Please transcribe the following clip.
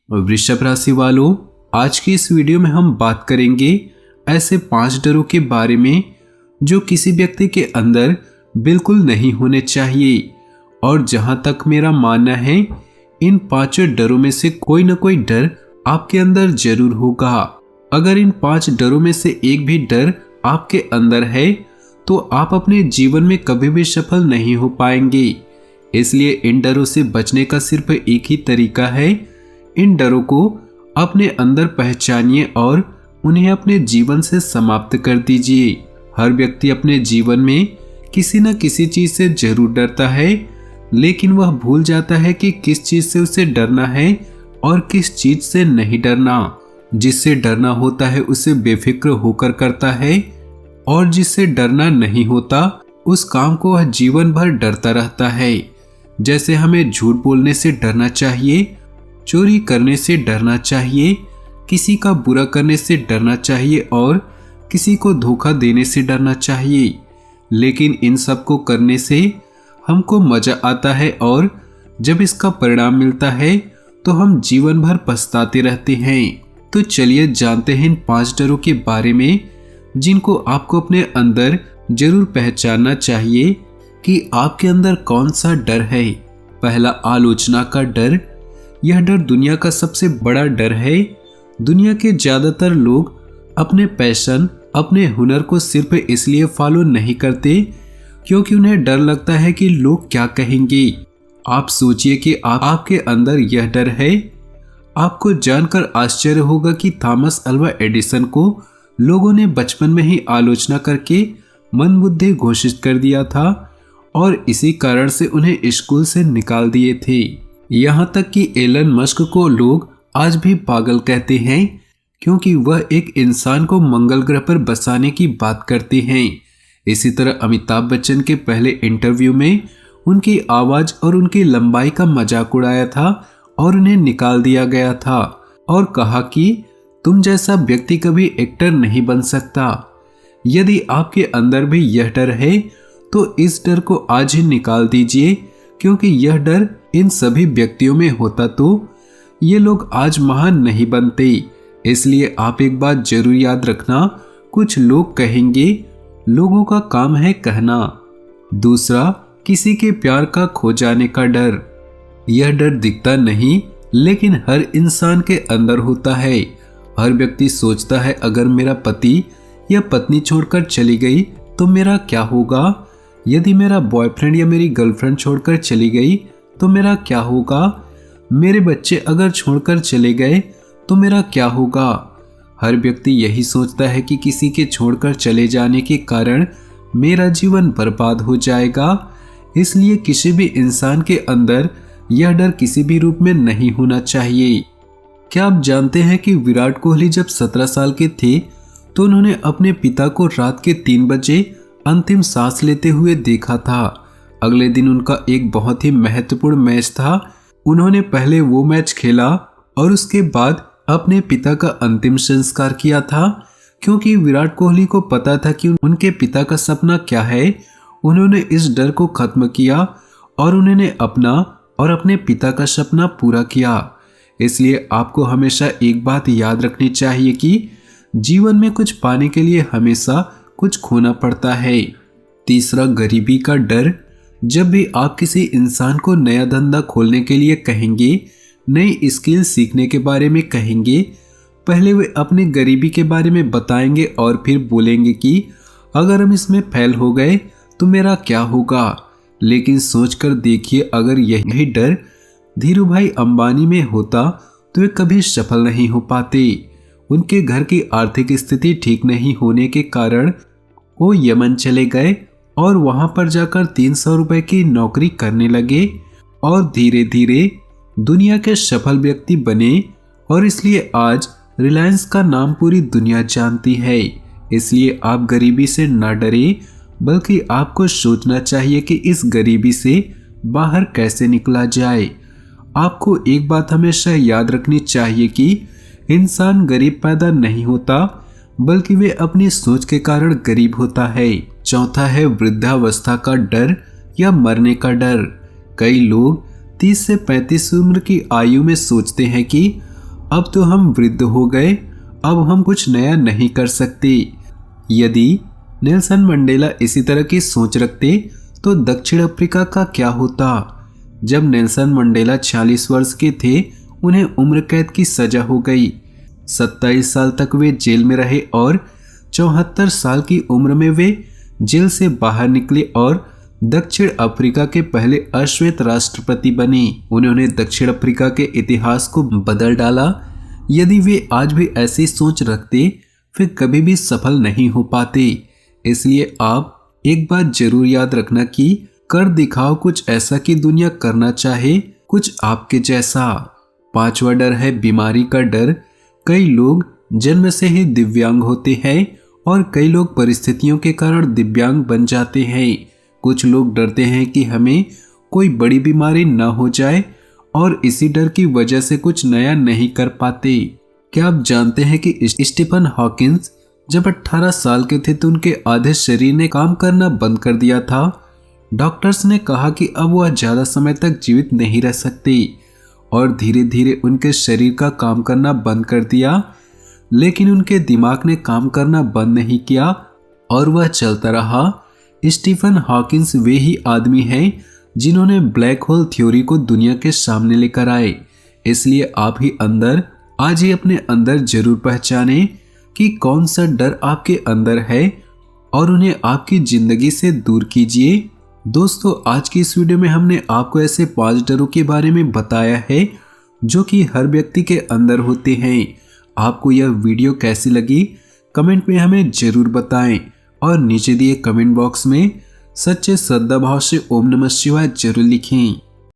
वृषभ राशि वालों, आज की इस वीडियो में हम बात करेंगे ऐसे 5 डरों के बारे में जो किसी व्यक्ति के अंदर बिल्कुल नहीं होने चाहिए। और जहां तक मेरा मानना है, इन 5 डरों में से कोई न कोई डर आपके अंदर जरूर होगा। अगर इन 5 डरों में से एक भी डर आपके अंदर है तो आप अपने जीवन में कभी भी सफल नहीं हो पाएंगे। इसलिए इन डरों से बचने का सिर्फ एक ही तरीका है। इन डरों को अपने अंदर पहचानिए और उन्हें अपने जीवन से समाप्त कर दीजिए। हर व्यक्ति अपने जीवन में किसी न किसी चीज से जरूर डरता है, लेकिन वह भूल जाता है कि किस चीज से उसे डरना है और किस चीज से नहीं डरना। जिससे डरना होता है उसे बेफिक्र होकर करता है, और जिससे डरना नहीं होता उस काम को वह जीवन भर डरता रहता है। जैसे हमें झूठ बोलने से डरना चाहिए, चोरी करने से डरना चाहिए, किसी का बुरा करने से डरना चाहिए और किसी को धोखा देने से डरना चाहिए। लेकिन इन सब को करने से हमको मजा आता है और जब इसका परिणाम मिलता है तो हम जीवन भर पछताते रहते हैं। तो चलिए जानते हैं इन 5 डरों के बारे में जिनको आपको अपने अंदर जरूर पहचानना चाहिए कि आपके अंदर कौन सा डर है। पहला, आलोचना का डर। यह डर दुनिया का सबसे बड़ा डर है। दुनिया के ज्यादातर लोग अपने पैशन, अपने हुनर को सिर्फ इसलिए फॉलो नहीं करते क्योंकि उन्हें डर लगता है कि लोग क्या कहेंगे। आप सोचिए कि आपके अंदर यह डर है। आपको जानकर आश्चर्य होगा कि थॉमस अल्वा एडिसन को लोगों ने बचपन में ही आलोचना करके मंदबुद्धि घोषित कर दिया था और इसी कारण से उन्हें स्कूल से निकाल दिए थे। यहाँ तक कि एलन मस्क को लोग आज भी पागल कहते हैं क्योंकि वह एक इंसान को मंगल ग्रह पर बसाने की बात करते हैं। इसी तरह अमिताभ बच्चन के पहले इंटरव्यू में उनकी आवाज और उनकी लंबाई का मजाक उड़ाया था और उन्हें निकाल दिया गया था और कहा कि तुम जैसा व्यक्ति कभी एक्टर नहीं बन सकता। यदि आपके अंदर भी यह डर है तो इस डर को आज ही निकाल दीजिए, क्योंकि यह डर इन सभी व्यक्तियों में होता तो ये लोग आज महान नहीं बनते। इसलिए आप एक बात जरूर याद रखना, कुछ लोग कहेंगे, लोगों का काम है कहना। दूसरा, किसी के प्यार का खो जाने का डर। यह डर दिखता नहीं लेकिन हर इंसान के अंदर होता है। हर व्यक्ति सोचता है अगर मेरा पति या पत्नी छोड़कर चली गई तो मेरा क्या होगा। यदि मेरा बॉयफ्रेंड या मेरी गर्लफ्रेंड छोड़कर चली गई तो मेरा क्या होगा। मेरे बच्चे अगर छोड़कर चले गए तो मेरा क्या होगा। हर व्यक्ति यही सोचता है कि किसी के छोड़कर चले जाने के कारण मेरा जीवन बर्बाद हो जाएगा। इसलिए किसी भी इंसान के अंदर यह डर किसी भी रूप में नहीं होना चाहिए। क्या आप जानते हैं कि विराट कोहली जब 17 साल के थे तो उन्होंने अपने पिता को रात के 3 बजे अंतिम सांस लेते हुए देखा था। अगले दिन उनका एक बहुत ही महत्वपूर्ण मैच था। उन्होंने पहले वो मैच खेला और उसके बाद अपने पिता का अंतिम संस्कार किया था, क्योंकि विराट कोहली को पता था कि उनके पिता का सपना क्या है। उन्होंने इस डर को खत्म किया और उन्होंने अपना और अपने पिता का सपना पूरा किया। इसलिए आपको हमेशा एक बात याद रखनी चाहिए कि जीवन में कुछ पाने के लिए हमेशा कुछ खोना पड़ता है। तीसरा, गरीबी का डर। जब भी आप किसी इंसान को नया धंधा खोलने के लिए कहेंगे, नई स्किल सीखने के बारे में कहेंगे, पहले वे अपनी गरीबी के बारे में बताएंगे और फिर बोलेंगे कि अगर हम इसमें फेल हो गए तो मेरा क्या होगा। लेकिन सोचकर देखिए, अगर यही डर धीरू भाई अंबानी में होता तो वे कभी सफल नहीं हो पाते। उनके घर की आर्थिक स्थिति ठीक नहीं होने के कारण वो यमन चले गए और वहां पर जाकर 300 रुपए की नौकरी करने लगे और धीरे धीरे दुनिया के सफल व्यक्ति बने। और इसलिए आज रिलायंस का नाम पूरी दुनिया जानती है। इसलिए आप गरीबी से ना डरे, बल्कि आपको सोचना चाहिए कि इस गरीबी से बाहर कैसे निकला जाए। आपको एक बात हमेशा याद रखनी चाहिए कि इंसान गरीब पैदा नहीं होता, बल्कि वे अपनी सोच के कारण गरीब होता है। चौथा है वृद्धावस्था का डर या मरने का डर। कई लोग 30 से 35 उम्र की आयु में सोचते हैं कि अब तो हम वृद्ध हो गए, अब हम कुछ नया नहीं कर सकते। यदि नेल्सन मंडेला इसी तरह की सोच रखते तो दक्षिण अफ्रीका का क्या होता। जब नेल्सन मंडेला 40 वर्ष के थे, उन्हें उम्र कैद की सजा हो गई। 27 साल तक वे जेल में रहे और 74 साल की उम्र में वे जेल से बाहर निकले और दक्षिण अफ्रीका के पहले अश्वेत राष्ट्रपति बने। उन्होंने दक्षिण अफ्रीका के इतिहास को बदल डाला। यदि वे आज भी ऐसी सोच रखते, फिर कभी भी सफल नहीं हो पाते। इसलिए आप एक बात जरूर याद रखना कि कर दिखाओ कुछ ऐसा कि दुनिया करना चाहे कुछ आपके जैसा। 5वां डर है बीमारी का डर। कई लोग जन्म से ही दिव्यांग होते हैं और कई लोग परिस्थितियों के कारण दिव्यांग बन जाते हैं। कुछ लोग डरते हैं कि हमें कोई बड़ी बीमारी न हो जाए और इसी डर की वजह से कुछ नया नहीं कर पाते। क्या आप जानते हैं कि स्टीफन हॉकिंस जब 18 साल के थे तो उनके आधे शरीर ने काम करना बंद कर दिया था। डॉक्टर्स ने कहा कि अब वह ज़्यादा समय तक जीवित नहीं रह सकते और धीरे धीरे उनके शरीर का काम करना बंद कर दिया, लेकिन उनके दिमाग ने काम करना बंद नहीं किया और वह चलता रहा। स्टीफन हॉकिंस वे ही आदमी हैं जिन्होंने ब्लैक होल थ्योरी को दुनिया के सामने लेकर आए। इसलिए आप ही आज ही अपने अंदर जरूर पहचाने कि कौन सा डर आपके अंदर है और उन्हें आपकी जिंदगी से दूर कीजिए। दोस्तों, आज की इस वीडियो में हमने आपको ऐसे 5 डरों के बारे में बताया है जो कि हर व्यक्ति के अंदर होते हैं। आपको यह वीडियो कैसी लगी कमेंट में हमें जरूर बताएं और नीचे दिए कमेंट बॉक्स में सच्चे श्रद्धा भाव से ओम नमः शिवाय जरूर लिखें।